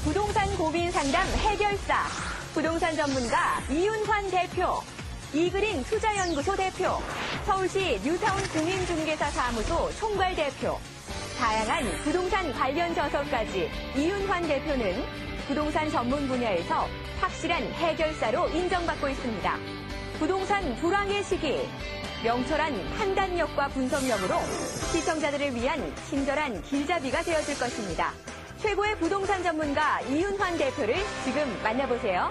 부동산 고민 상담 해결사, 부동산 전문가 이윤환 대표, 이그린 투자연구소 대표, 서울시 뉴타운 공인중개사 사무소 총괄 대표, 다양한 부동산 관련 저서까지 이윤환 대표는 부동산 전문 분야에서 확실한 해결사로 인정받고 있습니다. 부동산 불황의 시기, 명철한 판단력과 분석력으로 시청자들을 위한 친절한 길잡이가 되어줄 것입니다. 최고의 부동산 전문가 이윤환 대표를 지금 만나보세요.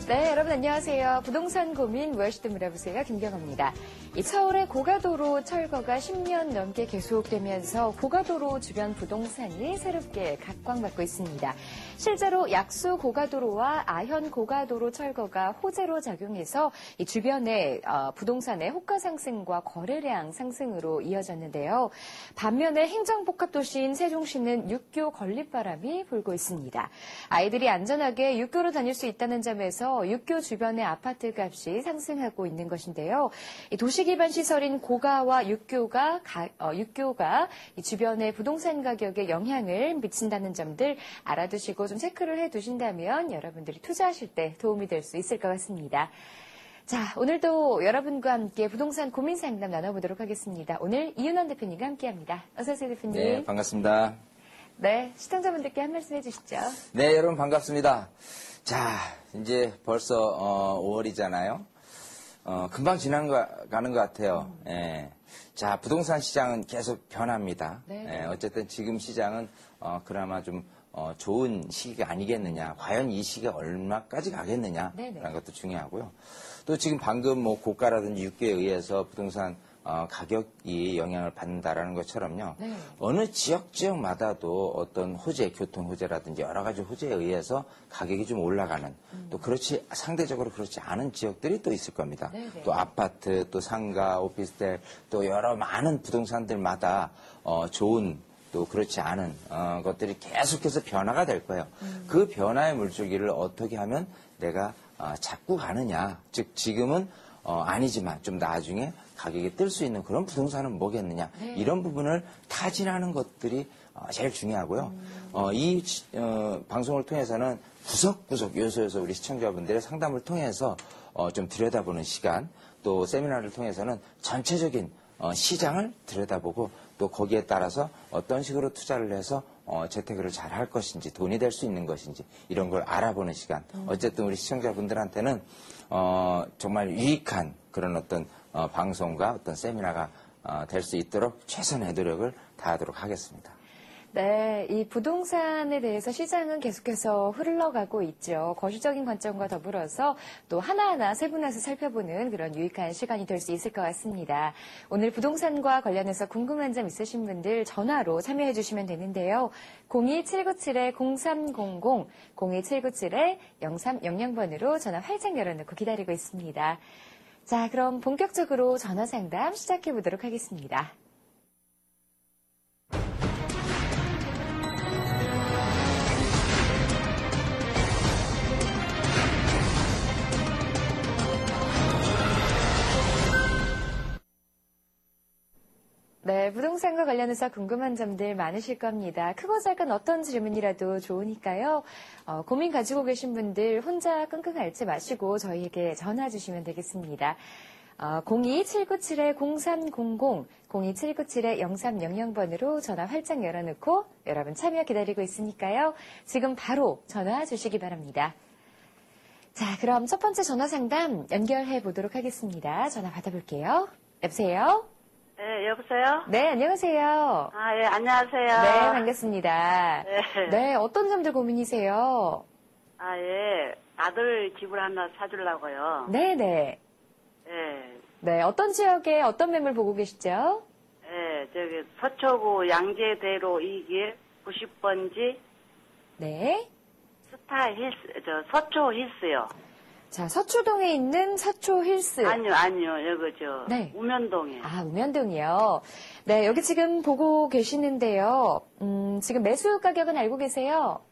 네, 여러분 안녕하세요. 부동산 고민 무엇이든 물어보세요. 김경호입니다. 이 서울의 고가도로 철거가 10년 넘게 계속되면서 고가도로 주변 부동산이 새롭게 각광받고 있습니다. 실제로 약수 고가도로와 아현 고가도로 철거가 호재로 작용해서 이 주변의 부동산의 호가 상승과 거래량 상승으로 이어졌는데요. 반면에 행정복합도시인 세종시는 육교 건립바람이 불고 있습니다. 아이들이 안전하게 육교로 다닐 수 있다는 점에서 육교 주변의 아파트 값이 상승하고 있는 것인데요. 도시 기반 시설인 고가와 육교가 이 주변의 부동산 가격에 영향을 미친다는 점들 알아두시고 좀 체크를 해두신다면 여러분들이 투자하실 때 도움이 될 수 있을 것 같습니다. 자, 오늘도 여러분과 함께 부동산 고민 상담 나눠보도록 하겠습니다. 오늘 이윤환 대표님과 함께합니다. 어서 오세요, 대표님. 네, 반갑습니다. 네, 시청자분들께 한 말씀 해주시죠. 네, 여러분 반갑습니다. 자, 이제 벌써 5월이잖아요. 금방 가는 것 같아요. 예. 자, 부동산 시장은 계속 변합니다. 예, 어쨌든 지금 시장은 그나마 좀 좋은 시기가 아니겠느냐. 과연 이 시기가 얼마까지 가겠느냐라는 것도 중요하고요. 또 지금 방금 뭐 고가라든지 육교에 의해서 부동산 가격이 영향을 받는다라는 것처럼요. 네. 어느 지역마다도 어떤 호재, 교통 호재라든지 여러 가지 호재에 의해서 가격이 좀 올라가는 또 상대적으로 그렇지 않은 지역들이 또 있을 겁니다. 네네. 또 아파트, 또 상가, 오피스텔, 또 여러 많은 부동산들마다 좋은 또 그렇지 않은 것들이 계속해서 변화가 될 거예요. 그 변화의 물줄기를 어떻게 하면 내가 잡고 가느냐. 즉 지금은 아니지만 좀 나중에 가격이 뜰 수 있는 그런 부동산은 뭐겠느냐. 네. 이런 부분을 타진하는 것들이 제일 중요하고요. 이 방송을 통해서는 구석구석 요소에서 우리 시청자분들의 상담을 통해서 좀 들여다보는 시간, 또 세미나를 통해서는 전체적인 시장을 들여다보고 또 거기에 따라서 어떤 식으로 투자를 해서 재테크를 잘 할 것인지 돈이 될 수 있는 것인지 이런 걸 알아보는 시간. 어쨌든 우리 시청자분들한테는 정말 유익한 그런 어떤 방송과 어떤 세미나가 될 수 있도록 최선의 노력을 다하도록 하겠습니다. 네, 이 부동산에 대해서 시장은 계속해서 흘러가고 있죠. 거시적인 관점과 더불어서 또 하나하나 세분화해서 살펴보는 그런 유익한 시간이 될 수 있을 것 같습니다. 오늘 부동산과 관련해서 궁금한 점 있으신 분들 전화로 참여해 주시면 되는데요. 02797-0300, 02797-0300번으로 전화 활짝 열어놓고 기다리고 있습니다. 자, 그럼 본격적으로 전화 상담 시작해 보도록 하겠습니다. 네, 부동산과 관련해서 궁금한 점들 많으실 겁니다. 크고 작은 어떤 질문이라도 좋으니까요. 고민 가지고 계신 분들 혼자 끙끙 앓지 마시고 저희에게 전화 주시면 되겠습니다. 02797-0300, 02797-0300번으로 전화 활짝 열어놓고 여러분 참여 기다리고 있으니까요. 지금 바로 전화 주시기 바랍니다. 자, 그럼 첫 번째 전화 상담 연결해 보도록 하겠습니다. 전화 받아볼게요. 여보세요? 네, 여보세요? 네, 안녕하세요. 아, 예, 안녕하세요. 네, 반갑습니다. 네. 네, 어떤 점들 고민이세요? 아, 예. 아들 집을 하나 사주려고요. 네네. 예. 네, 어떤 지역에 어떤 매물 보고 계시죠? 예, 저기, 서초구 양재대로 2길 90번지. 네. 서초 힐스요. 자, 서초동에 있는 서초 힐스. 아니요, 여기 네. 우면동에. 아, 우면동이요. 네, 여기 지금 보고 계시는데요. 지금 매수 가격은 알고 계세요?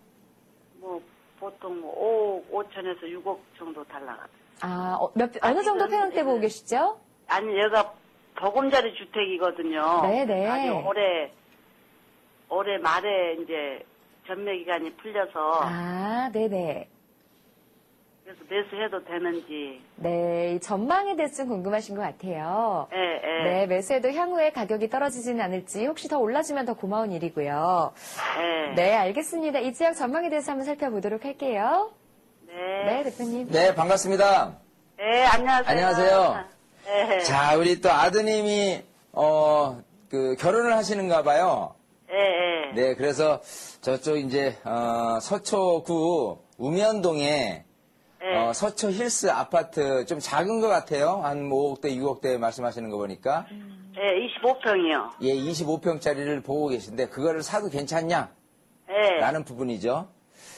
뭐, 보통 5억 5천에서 6억 정도 달라가요. 아, 어느 정도 평형대 보고 계시죠? 아니, 여기가 보금자리 주택이거든요. 네네. 아직 올해 말에 이제 전매 기간이 풀려서 아, 네네. 그래서 매수해도 되는지. 네, 이 전망에 대해서 좀 궁금하신 것 같아요. 예. 네, 매수해도 향후에 가격이 떨어지지는 않을지 혹시 더 올라주면 더 고마운 일이고요. 예. 네, 알겠습니다. 이 지역 전망에 대해서 한번 살펴보도록 할게요. 네, 대표님. 네, 반갑습니다. 네, 안녕하세요. 안녕하세요. 예. 자, 우리 또 아드님이, 결혼을 하시는가 봐요. 예. 네, 그래서 저쪽 이제, 서초구 우면동에 예. 서초 힐스 아파트 좀 작은 것 같아요. 한 5억대, 6억대 말씀하시는 거 보니까. 예, 25평이요. 예, 25평짜리를 보고 계신데 그거를 사도 괜찮냐? 예. 라는 부분이죠.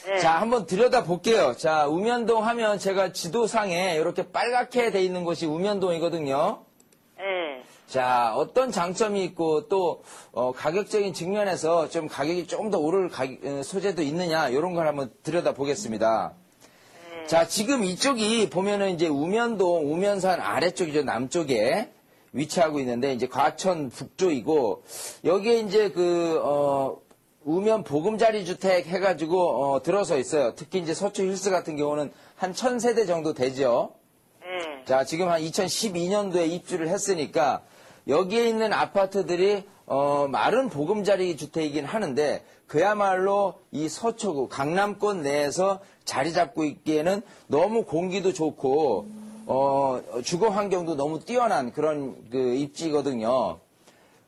예. 자, 한번 들여다볼게요. 자, 우면동 하면 제가 지도상에 이렇게 빨갛게 돼 있는 곳이 우면동이거든요. 예. 자, 어떤 장점이 있고 또 가격적인 측면에서 좀 가격이 좀 더 오를 소재도 있느냐 이런 걸 한번 들여다보겠습니다. 자, 지금 이쪽이 보면은 이제 우면동, 우면산 아래쪽이죠. 남쪽에 위치하고 있는데 이제 과천 북쪽이고 여기에 이제 우면 보금자리 주택 해가지고 들어서 있어요. 특히 이제 서초 힐스 같은 경우는 한 1000세대 정도 되죠. 예. 자, 지금 한 2012년도에 입주를 했으니까 여기에 있는 아파트들이 마른 보금자리 주택이긴 하는데 그야말로 이 서초구 강남권 내에서 자리 잡고 있기에는 너무 공기도 좋고 주거 환경도 너무 뛰어난 그런 입지거든요.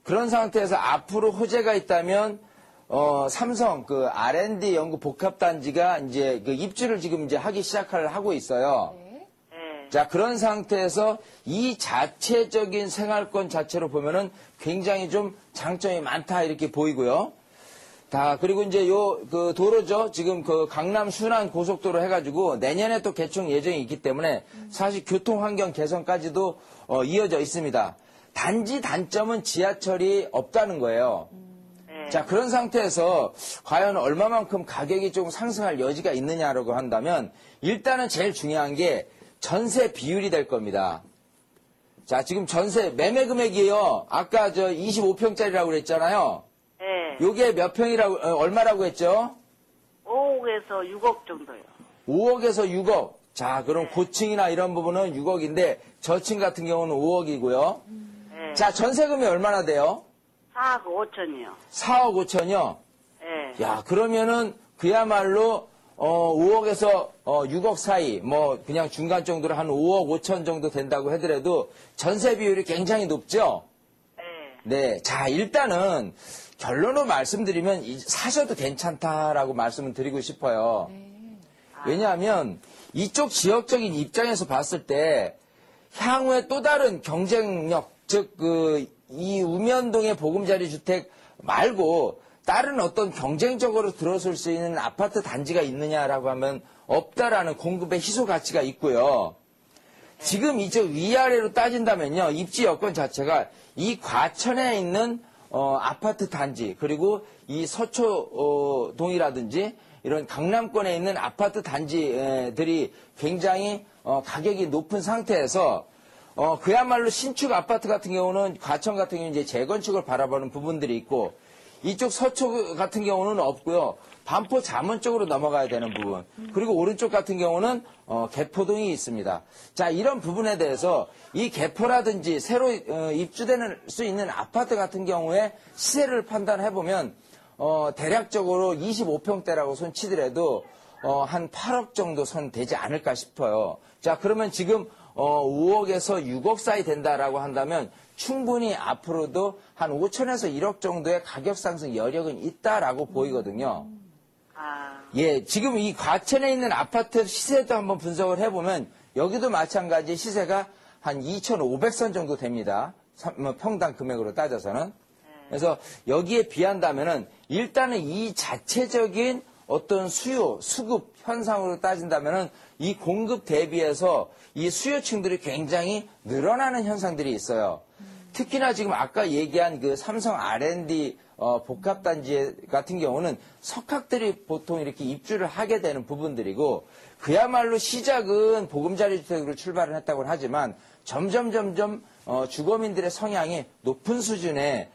그런 상태에서 앞으로 호재가 있다면 삼성 R&D 연구 복합단지가 이제 입주를 지금 이제 하기 하고 있어요. 자, 그런 상태에서 이 자체적인 생활권 자체로 보면은 굉장히 좀 장점이 많다 이렇게 보이고요. 그리고 이제 도로죠. 지금 강남 순환 고속도로 해가지고 내년에 또 개통 예정이 있기 때문에 사실 교통 환경 개선까지도 이어져 있습니다. 단지 단점은 지하철이 없다는 거예요. 자, 그런 상태에서 과연 얼마만큼 가격이 좀 상승할 여지가 있느냐라고 한다면 일단은 제일 중요한 게 전세 비율이 될 겁니다. 자, 지금 전세 매매 금액이에요. 아까 25평짜리라고 그랬잖아요. 예. 요게 몇 평이라고 얼마라고 했죠? 5억에서 6억 정도요. 5억에서 6억. 자, 그럼 고층이나 이런 부분은 6억인데 저층 같은 경우는 5억이고요. 예. 자, 전세금이 얼마나 돼요? 4억 5천이요. 4억 5천이요? 예. 야, 그러면은 그야말로 5억에서 6억 사이, 그냥 중간 정도로 한 5억 5천 정도 된다고 하더라도 전세 비율이 굉장히 높죠? 예. 네. 자, 일단은 결론으로 말씀드리면 사셔도 괜찮다라고 말씀을 드리고 싶어요. 왜냐하면 이쪽 지역적인 입장에서 봤을 때 향후에 또 다른 경쟁력, 즉, 이 우면동의 보금자리 주택 말고 다른 어떤 경쟁적으로 들어설 수 있는 아파트 단지가 있느냐라고 하면 없다라는 공급의 희소 가치가 있고요. 지금 이제 위아래로 따진다면요. 입지 여건 자체가 이 과천에 있는 아파트 단지 그리고 이 서초동이라든지 이런 강남권에 있는 아파트 단지들이 굉장히 가격이 높은 상태에서 그야말로 신축 아파트 같은 경우는 과천 같은 경우는 이제 재건축을 바라보는 부분들이 있고 이쪽 서초 같은 경우는 없고요. 반포 잠원 쪽으로 넘어가야 되는 부분. 그리고 오른쪽 같은 경우는 개포동이 있습니다. 자, 이런 부분에 대해서 이 개포라든지 새로 입주되는 수 있는 아파트 같은 경우에 시세를 판단해보면 대략적으로 25평대라고 손 치더라도 한 8억 정도 선 되지 않을까 싶어요. 자, 그러면 지금 5억에서 6억 사이 된다라고 한다면 충분히 앞으로도 한 5천에서 1억 정도의 가격 상승 여력은 있다라고 보이거든요. 예, 지금 이 과천에 있는 아파트 시세도 한번 분석을 해보면 여기도 마찬가지 시세가 한 2,500선 정도 됩니다. 평당 금액으로 따져서는. 그래서 여기에 비한다면은 일단은 이 자체적인 어떤 수요, 수급 현상으로 따진다면은 이 공급 대비해서 이 수요층들이 굉장히 늘어나는 현상들이 있어요. 특히나 지금 아까 얘기한 그 삼성 R&D 복합단지 같은 경우는 석학들이 보통 이렇게 입주를 하게 되는 부분들이고 그야말로 시작은 보금자리 주택으로 출발을 했다고 하지만 점점 주거민들의 성향이 높은 수준에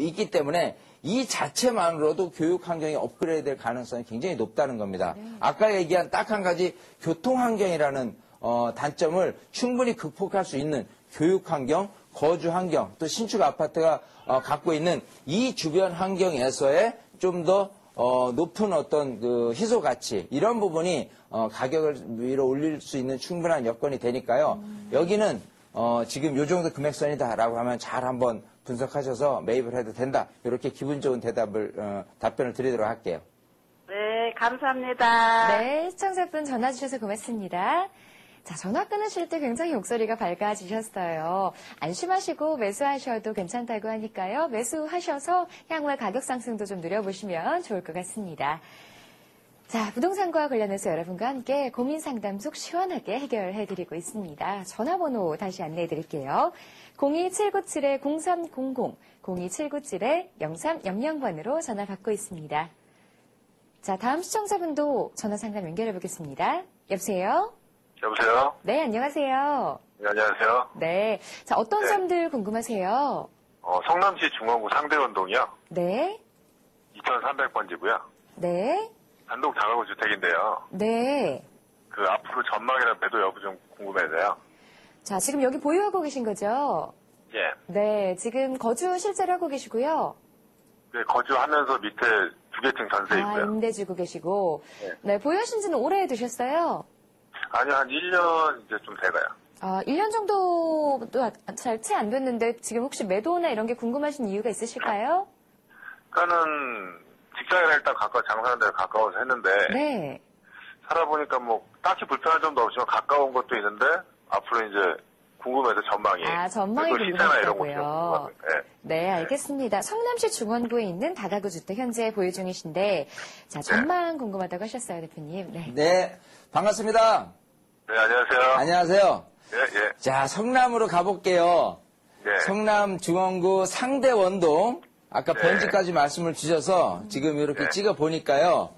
있기 때문에 이 자체만으로도 교육 환경이 업그레이드 될 가능성이 굉장히 높다는 겁니다. 아까 얘기한 딱 한 가지 교통 환경이라는 단점을 충분히 극복할 수 있는 교육 환경, 거주 환경, 또 신축 아파트가 갖고 있는 이 주변 환경에서의 좀 더 높은 어떤 그 희소 가치 이런 부분이 가격을 위로 올릴 수 있는 충분한 여건이 되니까요. 여기는 지금 요 정도 금액선이다라고 하면 잘 한번 분석하셔서 매입을 해도 된다. 이렇게 기분 좋은 답변을 드리도록 할게요. 네, 감사합니다. 네, 시청자분 전화 주셔서 고맙습니다. 자, 전화 끊으실 때 굉장히 목소리가 밝아지셨어요. 안심하시고 매수하셔도 괜찮다고 하니까요. 매수하셔서 향후에 가격 상승도 좀 누려보시면 좋을 것 같습니다. 자, 부동산과 관련해서 여러분과 함께 고민 상담 속 시원하게 해결해드리고 있습니다. 전화번호 다시 안내해드릴게요. 02797-0300, 02797-0300번으로 전화 받고 있습니다. 자, 다음 시청자분도 전화 상담 연결해보겠습니다. 여보세요? 여보세요? 네, 안녕하세요. 네, 안녕하세요. 네. 자, 어떤 네. 점들 궁금하세요? 성남시 중원구 상대원동이요. 네. 2300번지고요. 네. 단독 다가구 주택인데요. 네. 그 앞으로 전망이나 배도 여부 좀 궁금해서요. 자, 지금 여기 보유하고 계신 거죠? 예. 네. 지금 거주 실제로 하고 계시고요. 네, 거주하면서 밑에 두 개 층 전세 있고요. 임대 주고 계시고. 네. 네. 보유하신 지는 오래 되셨어요? 아니요, 한 1년 이제 좀 돼가요. 1년 정도도 잘 채 안 됐는데 지금 혹시 매도나 이런 게 궁금하신 이유가 있으실까요? 그러니까는 직장이랑 일단 장사하는 데가 가까워서 했는데 네. 살아보니까 뭐 딱히 불편한 점도 없지만 가까운 것도 있는데 앞으로 이제 궁금해서 전망이. 전망이 또 시세나 이런 것도 궁금하다고요. 궁금하고요. 네. 네, 알겠습니다. 성남시 중원구에 있는 다가구 주택 현재 보유 중이신데, 자, 전망 궁금하다고 하셨어요, 대표님. 네. 네, 반갑습니다. 네, 안녕하세요. 안녕하세요. 예, 예. 자, 성남으로 가볼게요. 네. 성남 중원구 상대원동 아까 네. 번지까지 말씀을 주셔서 지금 이렇게 네. 찍어 보니까요.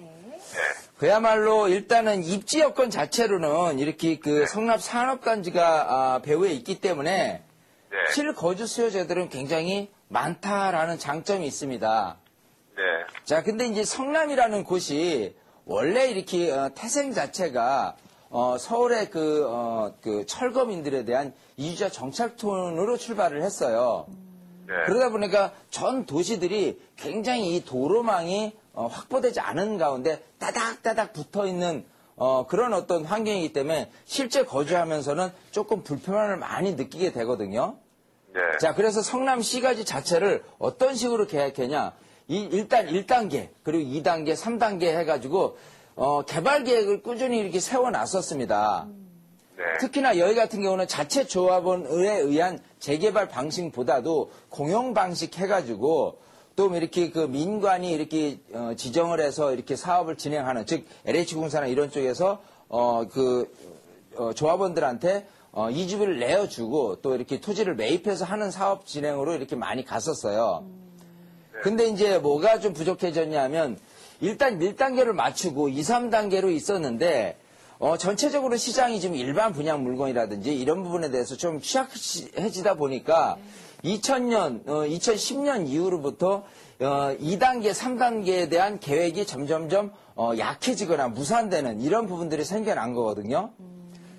그야말로 일단은 입지 여건 자체로는 이렇게 그 성남 산업단지가 배후에 있기 때문에 네. 실거주 수요자들은 굉장히 많다라는 장점이 있습니다. 네. 자, 근데 이제 성남이라는 곳이 원래 이렇게 태생 자체가 서울의 그 철거민들에 대한 이주자 정착촌으로 출발을 했어요. 네. 그러다 보니까 전 도시들이 굉장히 이 도로망이 확보되지 않은 가운데 따닥따닥 붙어 있는 그런 어떤 환경이기 때문에 실제 거주하면서는 조금 불편함을 많이 느끼게 되거든요. 네. 자, 그래서 성남시가지 자체를 어떤 식으로 계획했냐. 일단 1단계, 그리고 2단계, 3단계 해가지고, 개발 계획을 꾸준히 이렇게 세워놨었습니다. 네. 특히나 여기 같은 경우는 자체 조합원에 의한 재개발 방식보다도 공용 방식 해가지고, 또 이렇게 그 민관이 이렇게 지정을 해서 이렇게 사업을 진행하는, 즉, LH공사나 이런 쪽에서, 조합원들한테 이주비를 내어주고 또 이렇게 토지를 매입해서 하는 사업 진행으로 이렇게 많이 갔었어요. 근데 이제 뭐가 좀 부족해졌냐면 일단 1단계를 맞추고 2, 3단계로 있었는데 전체적으로 시장이 지금 일반 분양 물건이라든지 이런 부분에 대해서 좀 취약해지다 보니까 2010년 이후로부터 2단계, 3단계에 대한 계획이 점점점 약해지거나 무산되는 이런 부분들이 생겨난 거거든요.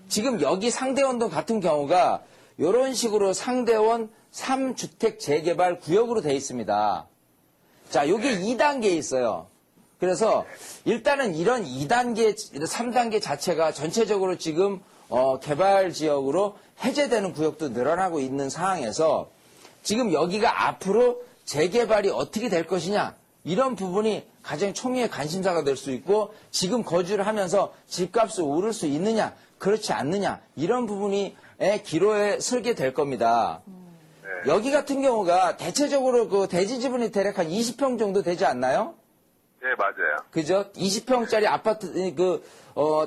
지금 여기 상대원동 같은 경우가 이런 식으로 상대원 3주택 재개발 구역으로 되어 있습니다. 자, 요게 2단계에 있어요. 그래서 일단은 이런 2단계, 3단계 자체가 전체적으로 지금 개발 지역으로 해제되는 구역도 늘어나고 있는 상황에서 지금 여기가 앞으로 재개발이 어떻게 될 것이냐 이런 부분이 가장 초미의 관심사가 될 수 있고 지금 거주를 하면서 집값이 오를 수 있느냐 그렇지 않느냐 이런 부분이 기로에 설게 될 겁니다. 여기 같은 경우가 대체적으로 그 대지 지분이 대략 한 20평 정도 되지 않나요? 네, 맞아요. 그죠? 20평짜리 아파트,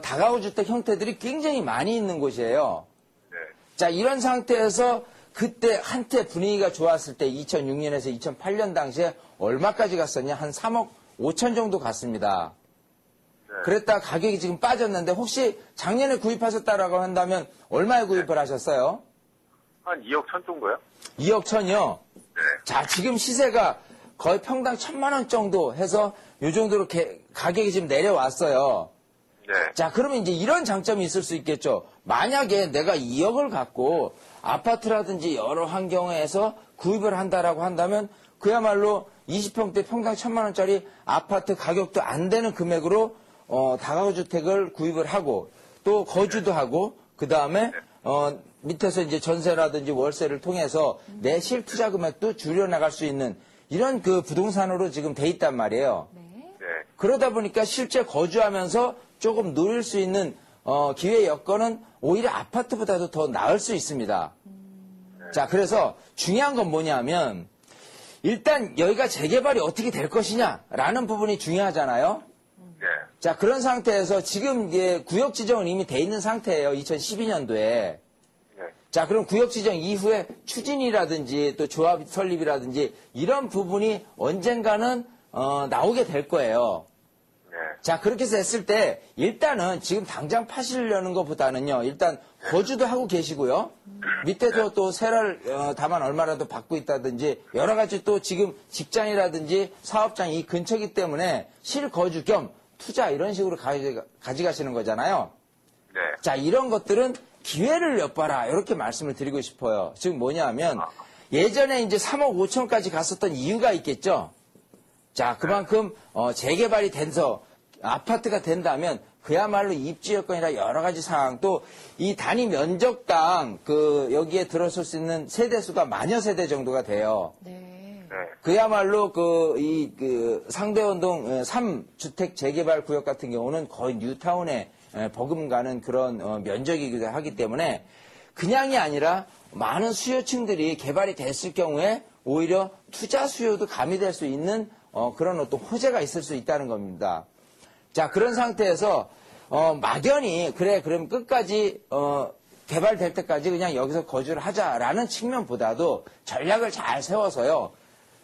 다가구 주택 형태들이 굉장히 많이 있는 곳이에요. 네. 자, 이런 상태에서 그때 한때 분위기가 좋았을 때 2006년에서 2008년 당시에 얼마까지 갔었냐? 한 3억 5천 정도 갔습니다. 네. 그랬다 가격이 지금 빠졌는데 혹시 작년에 구입하셨다라고 한다면 얼마에 구입을 하셨어요? 한 2억 천 정도요? 2억 천이요? 네. 자, 지금 시세가 거의 평당 1,000만 원 정도 해서 요 정도로 가격이 지금 내려왔어요. 네. 자, 그러면 이제 이런 장점이 있을 수 있겠죠. 만약에 내가 2억을 갖고 아파트라든지 여러 환경에서 구입을 한다라고 한다면 그야말로 20평대 평당 1,000만 원짜리 아파트 가격도 안 되는 금액으로 다가구 주택을 구입을 하고 또 거주도 하고 그 다음에 밑에서 이제 전세라든지 월세를 통해서 내 실투자 금액도 줄여나갈 수 있는 이런 그 부동산으로 지금 돼 있단 말이에요. 네. 네. 그러다 보니까 실제 거주하면서 조금 누릴 수 있는 기회 여건은 오히려 아파트보다도 더 나을 수 있습니다. 자, 그래서 중요한 건 뭐냐면 일단 여기가 재개발이 어떻게 될 것이냐라는 부분이 중요하잖아요. 네. 자, 그런 상태에서 지금 이제 구역 지정은 이미 돼 있는 상태예요. 2012년도에. 네. 자, 그럼 구역 지정 이후에 추진이라든지 또 조합 설립이라든지 이런 부분이 언젠가는 나오게 될 거예요. 네. 자, 그렇게 해서 했을 때 일단은 지금 당장 파시려는 것보다는요. 일단 거주도 하고 계시고요. 밑에도 또 세를 다만 얼마라도 받고 있다든지 여러 가지 또 지금 직장이라든지 사업장이 이 근처이기 때문에 실거주 겸 투자 이런 식으로 가져가시는 거잖아요. 네. 자, 이런 것들은 기회를 엿봐라 이렇게 말씀을 드리고 싶어요. 즉 뭐냐면 예전에 이제 3억 5천까지 갔었던 이유가 있겠죠. 자, 그만큼 재개발이 돼서 아파트가 된다면 그야말로 입지 여건이라 여러 가지 상황 또 이 단위 면적당 여기에 들어설 수 있는 세대수가 만여 세대 정도가 돼요. 네. 네. 그야말로 상대원동 3주택 재개발 구역 같은 경우는 거의 뉴타운에 버금가는 그런 면적이기도 하기 때문에 그냥이 아니라 많은 수요층들이 개발이 됐을 경우에 오히려 투자 수요도 가미될 수 있는 그런 어떤 호재가 있을 수 있다는 겁니다. 자, 그런 상태에서 막연히 그럼 끝까지 개발될 때까지 그냥 여기서 거주를 하자라는 측면보다도 전략을 잘 세워서요.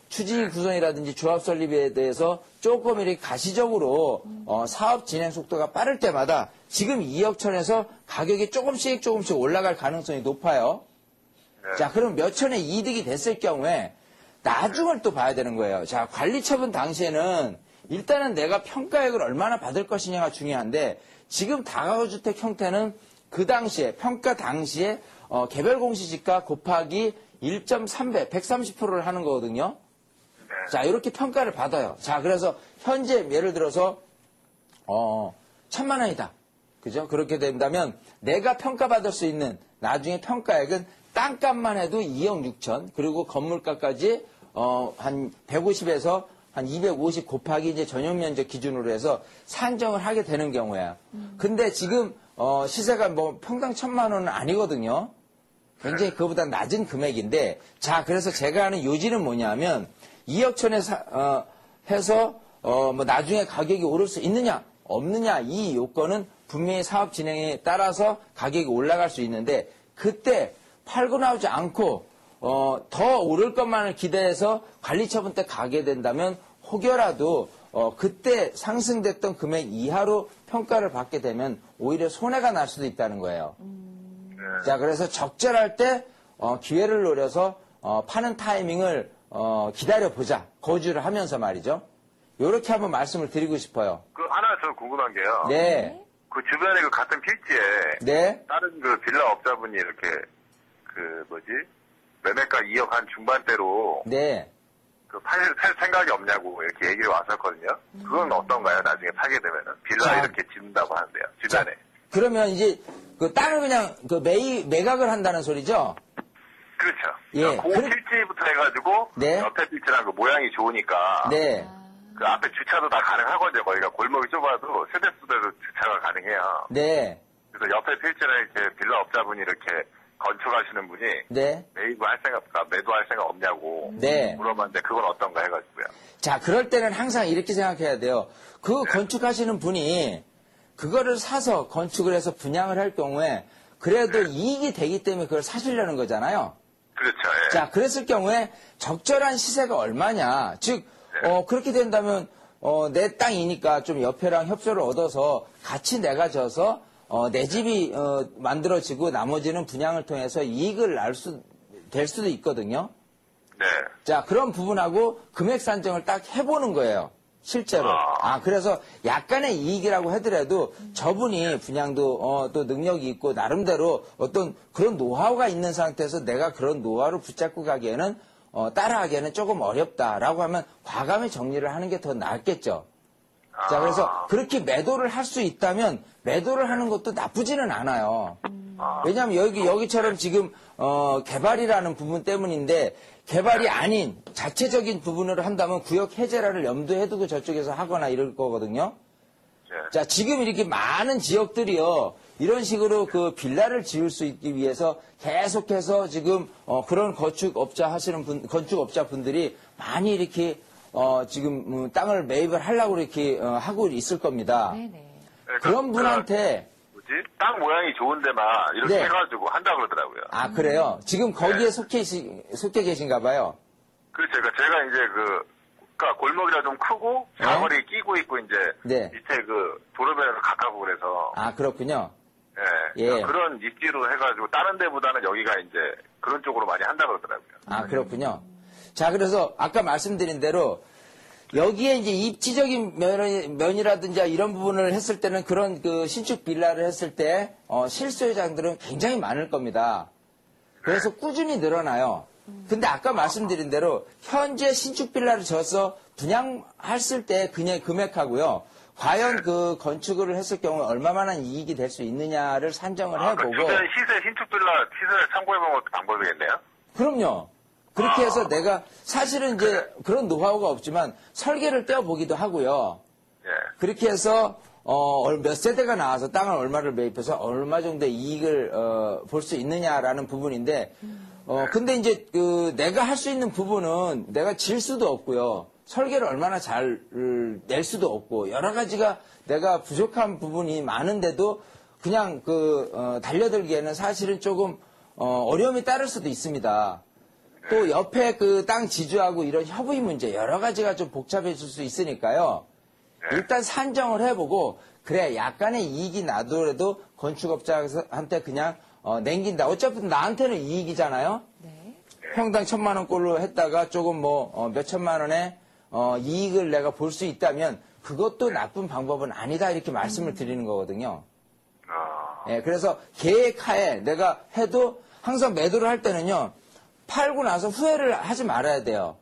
추진 구성이라든지 조합 설립에 대해서 조금 이렇게 가시적으로 사업 진행 속도가 빠를 때마다 지금 2억 천에서 가격이 조금씩 올라갈 가능성이 높아요. 네. 자, 그럼 몇 천의 이득이 됐을 경우에 나중을 또 봐야 되는 거예요. 자, 관리처분 당시에는 일단은 내가 평가액을 얼마나 받을 것이냐가 중요한데 지금 다가구주택 형태는 그 당시에 평가 당시에 개별 공시지가 곱하기 1.3배 130%를 하는 거거든요. 자, 이렇게 평가를 받아요. 자, 그래서 현재 예를 들어서 1,000만 원이다. 그죠? 그렇게 된다면 내가 평가받을 수 있는 나중에 평가액은 땅값만 해도 2억 6천 그리고 건물가까지 한 150에서 한 250 곱하기 이제 전용 면적 기준으로 해서 산정을 하게 되는 경우야. 근데 지금 시세가 뭐 평당 1,000만 원은 아니거든요. 굉장히 그거보다 낮은 금액인데 자, 그래서 제가 하는 요지는 뭐냐면 2억 천에 해서 뭐 나중에 가격이 오를 수 있느냐 없느냐 이 요건은 분명히 사업 진행에 따라서 가격이 올라갈 수 있는데 그때 팔고 나오지 않고 더 오를 것만을 기대해서 관리처분 때 가게 된다면 혹여라도 그때 상승됐던 금액 이하로 평가를 받게 되면 오히려 손해가 날 수도 있다는 거예요. 자, 그래서 적절할 때 기회를 노려서 파는 타이밍을 기다려보자. 거주를 하면서 말이죠. 이렇게 한번 말씀을 드리고 싶어요. 하나 저 궁금한 게요. 네. 그 주변에 그 같은 필지에 네. 다른 그 빌라 업자분이 이렇게 매매가 2억 한 중반대로 네. 팔 생각이 없냐고 이렇게 얘기를 왔었거든요. 그건 어떤가요? 나중에 파게 되면은 빌라 자. 이렇게 짓는다고 하는데요. 주변에. 그러면 이제 그 땅을 그냥 매각을 한다는 소리죠? 그렇죠. 예. 그러니까 그 필지부터 해가지고 네. 옆에 필지랑 그 모양이 좋으니까 네. 그 앞에 주차도 다 가능하거든요. 거기가 골목이 좁아도 세대수대로 주차가 가능해요. 네. 그래서 옆에 필지를 이렇게 빌라 업자분이 이렇게 건축하시는 분이 네. 매도할 생각 없냐고 네. 물어봤는데 그건 어떤가 해가지고요. 자, 그럴 때는 항상 이렇게 생각해야 돼요. 그 건축하시는 분이 그거를 사서 건축을 해서 분양을 할 경우에 그래도 이익이 되기 때문에 그걸 사시려는 거잖아요. 그렇죠. 예. 자, 그랬을 경우에 적절한 시세가 얼마냐. 즉, 그렇게 된다면, 내 땅이니까 좀 옆에랑 협조를 얻어서 같이 내가 져서, 내 집이, 만들어지고 나머지는 분양을 통해서 이익을 날 수 될 수도 있거든요. 네. 자, 그런 부분하고 금액 산정을 딱 해보는 거예요. 실제로. 그래서 약간의 이익이라고 하더라도 저분이 분양도, 또 능력이 있고, 나름대로 어떤 그런 노하우가 있는 상태에서 내가 그런 노하우를 붙잡고 가기에는, 따라하기에는 조금 어렵다라고 하면 과감히 정리를 하는 게 더 낫겠죠. 자, 그래서 그렇게 매도를 할 수 있다면 매도를 하는 것도 나쁘지는 않아요. 왜냐하면 여기처럼 지금, 개발이라는 부분 때문인데, 개발이 아닌 자체적인 부분으로 한다면 구역 해제라를 염두에 두고 저쪽에서 하거나 이럴 거거든요. 자, 지금 이렇게 많은 지역들이요, 이런 식으로 그 빌라를 지을 수 있기 위해서 계속해서 지금, 그런 건축업자 분들이 많이 이렇게, 지금, 땅을 매입을 하려고 이렇게, 하고 있을 겁니다. 네네. 그런 분한테, 땅 모양이 좋은 데만 이렇게 네. 해가지고 한다 그러더라고요. 그래요? 지금 거기에 네. 속해 계신가 봐요? 그렇죠. 제가 이제 그러니까 골목이라 좀 크고 사거리 끼고 있고 이제 네. 밑에 그 도로변에서 가깝고 그래서 그렇군요. 예. 예. 그런 입지로 해가지고 다른 데보다는 여기가 이제 그런 쪽으로 많이 한다 그러더라고요. 그렇군요. 자, 그래서 아까 말씀드린 대로 여기에 이제 입지적인 면이라든지 이런 부분을 했을 때는 그런 그 신축 빌라를 했을 때, 실수요자들은 굉장히 많을 겁니다. 그래서 꾸준히 늘어나요. 근데 아까 말씀드린 대로 현재 신축 빌라를 져서 분양했을 때 그냥 금액하고요. 과연 그 건축을 했을 경우에 얼마만한 이익이 될 수 있느냐를 산정을 해보고. 주변 시세, 신축 빌라 시세를 참고해보는 것도 방법이겠네요? 그럼요. 그렇게 해서 내가 사실은 이제 그런 노하우가 없지만 설계를 떼어보기도 하고요. 예. 그렇게 해서 몇 세대가 나와서 땅을 얼마를 매입해서 얼마 정도의 이익을 볼 수 있느냐라는 부분인데 근데 이제 그 내가 할 수 있는 부분은 내가 질 수도 없고요. 설계를 얼마나 잘 낼 수도 없고 여러 가지가 내가 부족한 부분이 많은데도 그냥 달려들기에는 사실은 조금 어려움이 따를 수도 있습니다. 또 옆에 그 땅 지주하고 이런 협의 문제 여러 가지가 좀 복잡해질 수 있으니까요. 일단 산정을 해보고 그래 약간의 이익이 나더라도 건축업자한테 그냥 남긴다. 어차피 나한테는 이익이잖아요. 네. 평당 1,000만 원꼴로 했다가 조금 몇 천만 원의 이익을 내가 볼 수 있다면 그것도 나쁜 방법은 아니다 이렇게 말씀을 드리는 거거든요. 예, 그래서 계획하에 내가 해도 항상 매도를 할 때는요. 팔고 나서 후회를 하지 말아야 돼요.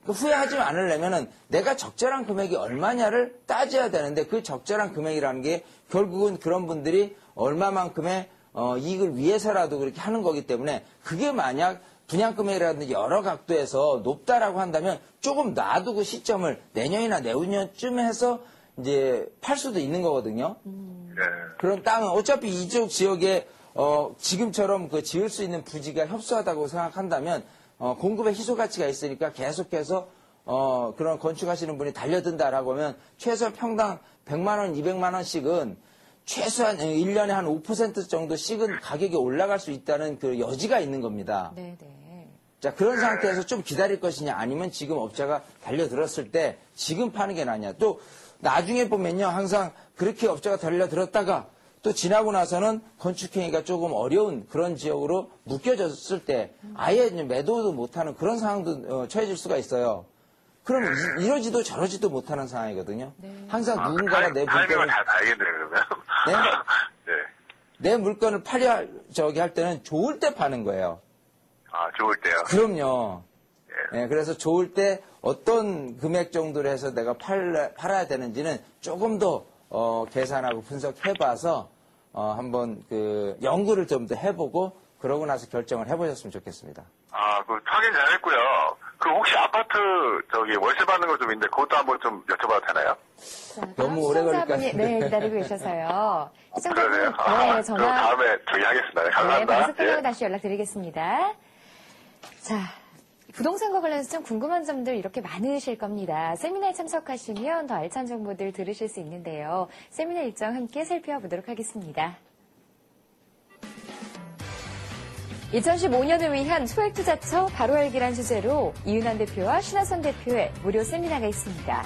후회하지 않으려면은 내가 적절한 금액이 얼마냐를 따져야 되는데 그 적절한 금액이라는 게 결국은 그런 분들이 얼마만큼의 이익을 위해서라도 그렇게 하는 거기 때문에 그게 만약 분양금액이라든지 여러 각도에서 높다라고 한다면 조금 놔두고 시점을 내년이나 내후년쯤 해서 이제 팔 수도 있는 거거든요. 그런 땅은 어차피 이쪽 지역에 지금처럼 그 지을 수 있는 부지가 협소하다고 생각한다면, 공급의 희소 가치가 있으니까 계속해서, 그런 건축하시는 분이 달려든다라고 하면, 최소한 평당 100만원, 200만원씩은 최소한 1년에 한 5% 정도씩은 가격이 올라갈 수 있다는 그 여지가 있는 겁니다. 네네. 자, 그런 상태에서 좀 기다릴 것이냐, 아니면 지금 업자가 달려들었을 때 지금 파는 게 낫냐. 또, 나중에 보면요, 항상 그렇게 업자가 달려들었다가, 또 지나고 나서는 건축행위가 조금 어려운 그런 지역으로 묶여졌을 때 아예 매도도 못하는 그런 상황도 처해질 수가 있어요. 그럼 이러지도 저러지도 못하는 상황이거든요. 네. 항상 누군가가 내 물건을 다 알겠네요, 그러면. 네? 네. 내 물건을 할 때는 좋을 때 파는 거예요. 좋을 때요? 그럼요. 네, 그래서 좋을 때 어떤 금액 정도로 해서 내가 팔아야 되는지는 조금 더 계산하고 분석해봐서 한번 연구를 좀 더 해보고 그러고 나서 결정을 해보셨으면 좋겠습니다. 확인 잘했고요. 혹시 아파트 월세 받는 거 좀 있는데 그것도 한번 좀 여쭤봐도 되나요? 자, 너무 오래 걸릴 것 시청자분이 같은데. 기다리고 계셔서요. 시청자분이 그러네요. 네, 전화. 다음에 하겠습니다. 네, 감사합니다. 방송 끝나고 예. 다시 연락드리겠습니다. 자, 부동산과 관련해서 좀 궁금한 점들 이렇게 많으실 겁니다. 세미나에 참석하시면 더 알찬 정보들 들으실 수 있는데요. 세미나 일정 함께 살펴보도록 하겠습니다. 2015년을 위한 소액투자처 바로 알기란 주제로 이은환 대표와 신하선 대표의 무료 세미나가 있습니다.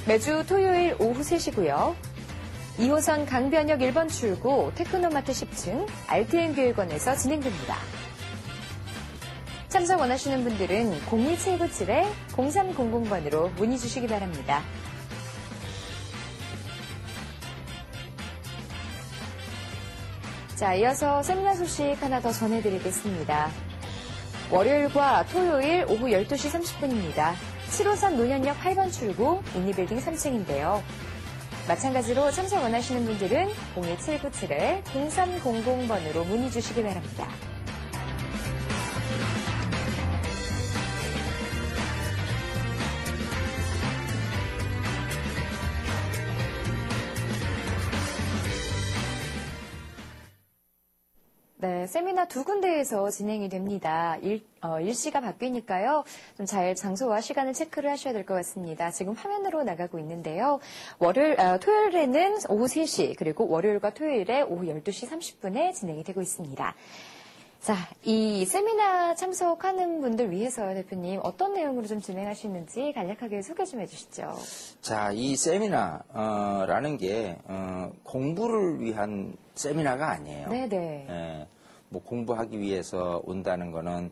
매주 토요일 오후 3시고요. 2호선 강변역 1번 출구 테크노마트 10층 RTN 교육원에서 진행됩니다. 참석 원하시는 분들은 02797-0300번으로 문의 주시기 바랍니다. 자, 이어서 세미나 소식 하나 더 전해드리겠습니다. 월요일과 토요일 오후 12시 30분입니다. 7호선 논현역 8번 출구 인리빌딩 3층인데요. 마찬가지로 참석 원하시는 분들은 02797-0300번으로 문의 주시기 바랍니다. 네, 세미나 두 군데에서 진행이 됩니다. 일시가 바뀌니까요. 좀 잘 장소와 시간을 체크를 하셔야 될 것 같습니다. 지금 화면으로 나가고 있는데요. 토요일에는 오후 3시, 그리고 월요일과 토요일에 오후 12시 30분에 진행이 되고 있습니다. 자, 이 세미나 참석하는 분들 위해서 대표님 어떤 내용으로 좀 진행하시는지 간략하게 소개 좀 해주시죠. 자, 이 세미나라는 게 공부를 위한 세미나가 아니에요. 네네. 예, 뭐 공부하기 위해서 온다는 거는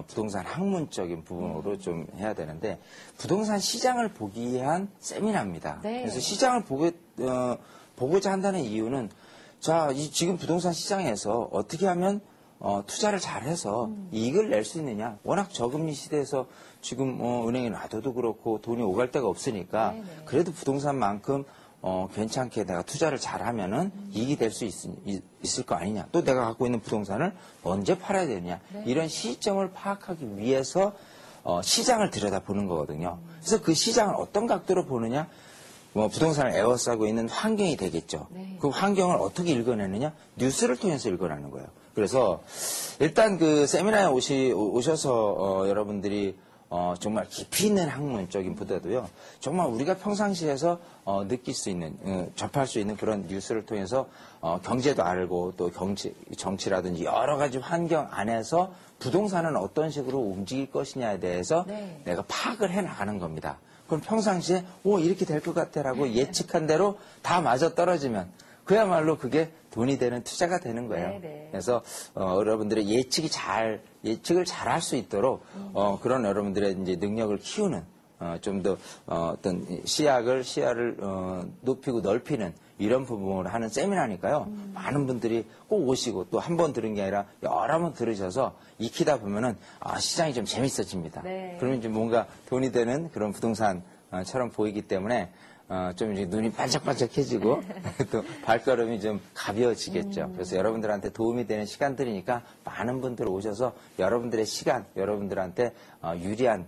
부동산 학문적인 부분으로 좀 해야 되는데 부동산 시장을 보기 위한 세미나입니다. 네. 그래서 시장을 보고자 한다는 이유는 자, 지금 부동산 시장에서 어떻게 하면 투자를 잘해서 이익을 낼 수 있느냐. 워낙 저금리 시대에서 지금 은행에 놔둬도 그렇고 돈이 오갈 데가 없으니까 네네. 그래도 부동산만큼 괜찮게 내가 투자를 잘하면은 이익이 될 수 있을 거 아니냐. 또 내가 갖고 있는 부동산을 언제 팔아야 되느냐. 네. 이런 시점을 파악하기 위해서 시장을 들여다보는 거거든요. 그래서 그 시장을 어떤 각도로 보느냐. 뭐 부동산을 에워싸고 있는 환경이 되겠죠. 네. 그 환경을 어떻게 읽어내느냐? 뉴스를 통해서 읽어내는 거예요. 그래서 일단 그 세미나에 오셔서 여러분들이 정말 깊이 있는 학문적인 보다도요. 정말 우리가 평상시에서 느낄 수 있는, 접할 수 있는 그런 뉴스를 통해서 경제도 알고 또 정치라든지 여러 가지 환경 안에서 부동산은 어떤 식으로 움직일 것이냐에 대해서 네. 내가 파악을 해 나가는 겁니다. 그럼 평상시에 이렇게 될 것 같아라고 예측한 대로 다 맞아 떨어지면 그야말로 그게 돈이 되는 투자가 되는 거예요. 네네. 그래서 여러분들의 예측을 잘 할 수 있도록 그런 여러분들의 이제 능력을 키우는 좀 더 어떤 시야를 높이고 넓히는 이런 부분을 하는 세미나니까요. 많은 분들이 꼭 오시고 또 한 번 들은 게 아니라 여러 번 들으셔서 익히다 보면은 시장이 좀 재밌어집니다. 네. 그러면 이제 뭔가 돈이 되는 그런 부동산처럼 보이기 때문에 좀 이제 눈이 반짝반짝해지고 또 발걸음이 좀 가벼워지겠죠. 그래서 여러분들한테 도움이 되는 시간들이니까 많은 분들 오셔서 여러분들의 시간, 여러분들한테 유리한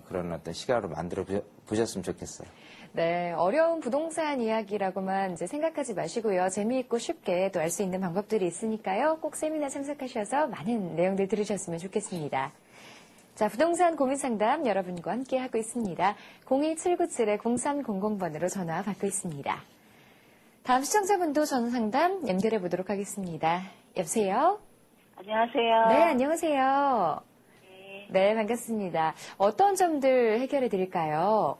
그런 어떤 시간으로 만들어 보셨으면 좋겠어요. 네, 어려운 부동산 이야기라고만 이제 생각하지 마시고요. 재미있고 쉽게 또 알 수 있는 방법들이 있으니까요. 꼭 세미나 참석하셔서 많은 내용들 들으셨으면 좋겠습니다. 자, 부동산 고민 상담 여러분과 함께 하고 있습니다. 02797-0300번으로 전화 받고 있습니다. 다음 시청자분도 전화 상담 연결해 보도록 하겠습니다. 여보세요? 안녕하세요. 네, 안녕하세요. 네. 네, 반갑습니다. 어떤 점들 해결해 드릴까요?